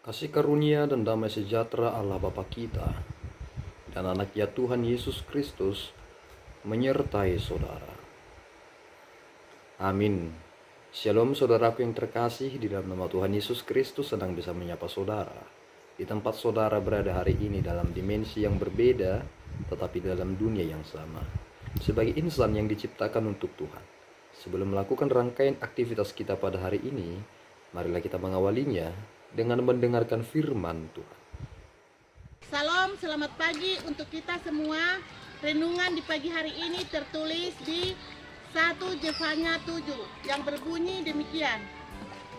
Kasih karunia dan damai sejahtera Allah Bapa kita dan anaknya Tuhan Yesus Kristus menyertai saudara. Amin. Shalom saudaraku yang terkasih, di dalam nama Tuhan Yesus Kristus sedang bisa menyapa saudara. Di tempat saudara berada hari ini dalam dimensi yang berbeda, tetapi dalam dunia yang sama. Sebagai insan yang diciptakan untuk Tuhan. Sebelum melakukan rangkaian aktivitas kita pada hari ini, marilah kita mengawalinya dengan mendengarkan firman Tuhan. Salam, selamat pagi untuk kita semua. Renungan di pagi hari ini tertulis di 1 Zefanya 7 yang berbunyi demikian.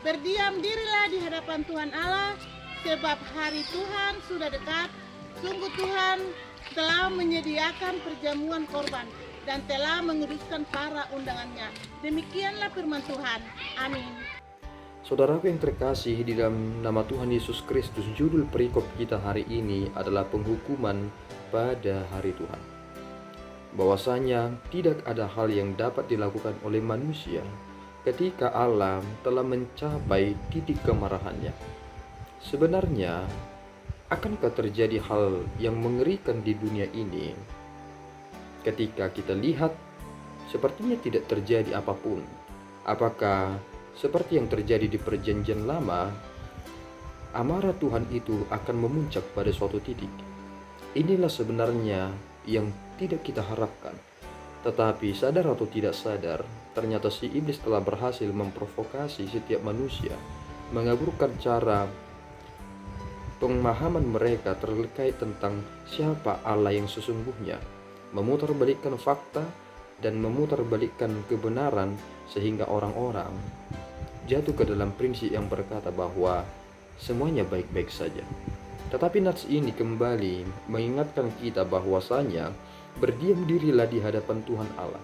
Berdiam dirilah di hadapan Tuhan Allah, sebab hari Tuhan sudah dekat. Sungguh Tuhan telah menyediakan perjamuan korban dan telah menguduskan para undangannya. Demikianlah firman Tuhan. Amin. Saudaraku yang terkasih, di dalam nama Tuhan Yesus Kristus, judul perikop kita hari ini adalah penghukuman pada hari Tuhan. Bahwasanya tidak ada hal yang dapat dilakukan oleh manusia ketika Allah telah mencapai titik kemarahannya. Sebenarnya, akankah terjadi hal yang mengerikan di dunia ini ketika kita lihat sepertinya tidak terjadi apapun? Apakah seperti yang terjadi di perjanjian lama, amarah Tuhan itu akan memuncak pada suatu titik? Inilah sebenarnya yang tidak kita harapkan. Tetapi sadar atau tidak sadar, ternyata si iblis telah berhasil memprovokasi setiap manusia, mengaburkan cara pemahaman mereka terkait tentang siapa Allah yang sesungguhnya, memutarbalikkan fakta dan memutarbalikkan kebenaran, sehingga orang-orang jatuh ke dalam prinsip yang berkata bahwa semuanya baik-baik saja. Tetapi nats ini kembali mengingatkan kita bahwasanya berdiam dirilah di hadapan Tuhan Allah.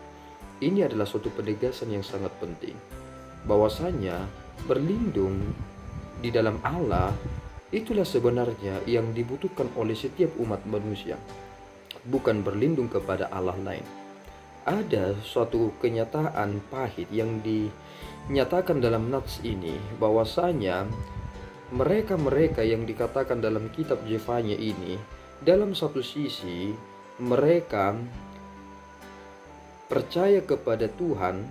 Ini adalah suatu penegasan yang sangat penting, bahwasanya berlindung di dalam Allah itulah sebenarnya yang dibutuhkan oleh setiap umat manusia, bukan berlindung kepada Allah lain. Ada suatu kenyataan pahit yang dinyatakan dalam nats ini, bahwasanya mereka-mereka yang dikatakan dalam kitab Zefanya ini, dalam satu sisi mereka percaya kepada Tuhan,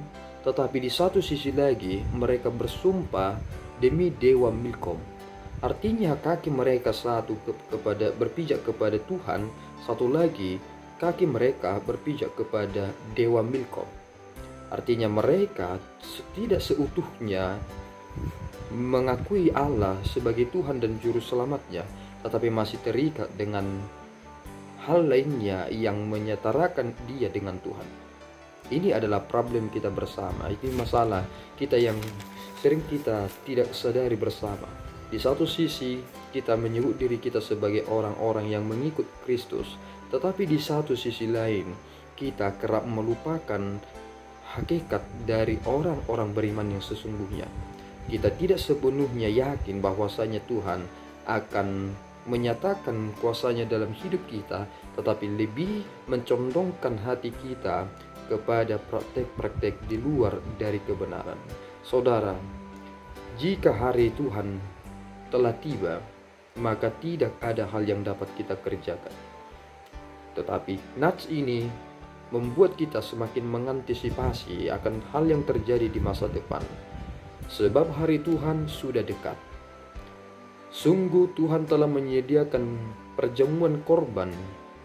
tetapi di satu sisi lagi mereka bersumpah demi dewa Milkom. Artinya kaki mereka satu berpijak kepada Tuhan, satu lagi kaki mereka berpijak kepada dewa Milkom. Artinya mereka tidak seutuhnya mengakui Allah sebagai Tuhan dan Juru Selamatnya, tetapi masih terikat dengan hal lainnya yang menyetarakan dia dengan Tuhan. Ini adalah problem kita bersama. Ini masalah kita yang sering kita tidak sadari bersama. Di satu sisi kita menyebut diri kita sebagai orang-orang yang mengikut Kristus, tetapi di satu sisi lain kita kerap melupakan hakikat dari orang-orang beriman yang sesungguhnya. Kita tidak sepenuhnya yakin bahwasanya Tuhan akan menyatakan kuasanya dalam hidup kita, tetapi lebih mencondongkan hati kita kepada praktek-praktek di luar dari kebenaran. Saudara, jika hari Tuhan telah tiba, maka tidak ada hal yang dapat kita kerjakan. Tetapi nats ini membuat kita semakin mengantisipasi akan hal yang terjadi di masa depan. Sebab hari Tuhan sudah dekat. Sungguh Tuhan telah menyediakan perjamuan korban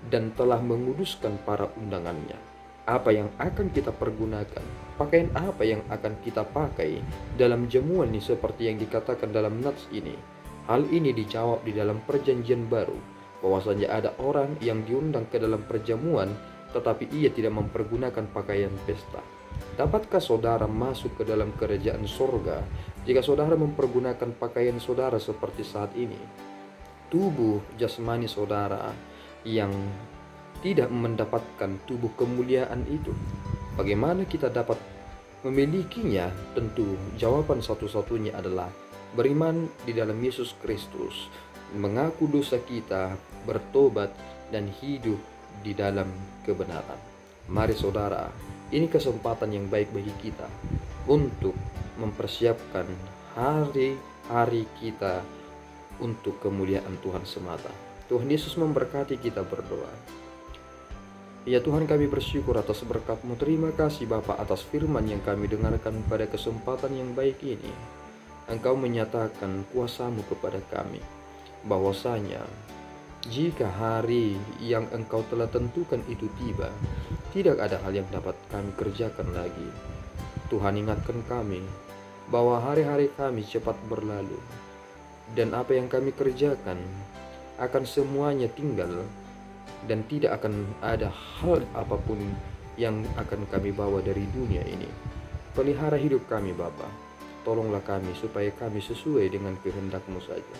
dan telah menguduskan para undangannya. Apa yang akan kita pergunakan? Pakaian apa yang akan kita pakai dalam jamuan ini seperti yang dikatakan dalam nats ini? Hal ini dijawab di dalam perjanjian baru, bahwasanya ada orang yang diundang ke dalam perjamuan, tetapi ia tidak mempergunakan pakaian pesta. Dapatkah saudara masuk ke dalam kerajaan sorga jika saudara mempergunakan pakaian saudara seperti saat ini? Tubuh jasmani saudara yang tidak mendapatkan tubuh kemuliaan itu, bagaimana kita dapat memilikinya? Tentu jawaban satu-satunya adalah beriman di dalam Yesus Kristus, mengaku dosa kita, bertobat, dan hidup di dalam kebenaran. Mari saudara, ini kesempatan yang baik bagi kita untuk mempersiapkan hari-hari kita untuk kemuliaan Tuhan semata. Tuhan Yesus memberkati kita berdoa. Ya Tuhan, kami bersyukur atas berkat-Mu. Terima kasih Bapa atas firman yang kami dengarkan pada kesempatan yang baik ini. Engkau menyatakan kuasa-Mu kepada kami, bahwasanya jika hari yang Engkau telah tentukan itu tiba, tidak ada hal yang dapat kami kerjakan lagi. Tuhan, ingatkan kami bahwa hari-hari kami cepat berlalu, dan apa yang kami kerjakan akan semuanya tinggal, dan tidak akan ada hal apapun yang akan kami bawa dari dunia ini. Pelihara hidup kami Bapa, tolonglah kami supaya kami sesuai dengan kehendak-Mu saja.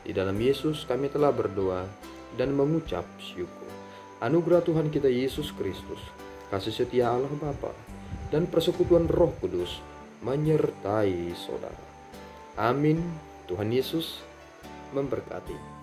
Di dalam Yesus kami telah berdoa dan mengucap syukur. Anugerah Tuhan kita Yesus Kristus, kasih setia Allah Bapa, dan persekutuan Roh Kudus menyertai saudara. Amin. Tuhan Yesus memberkati.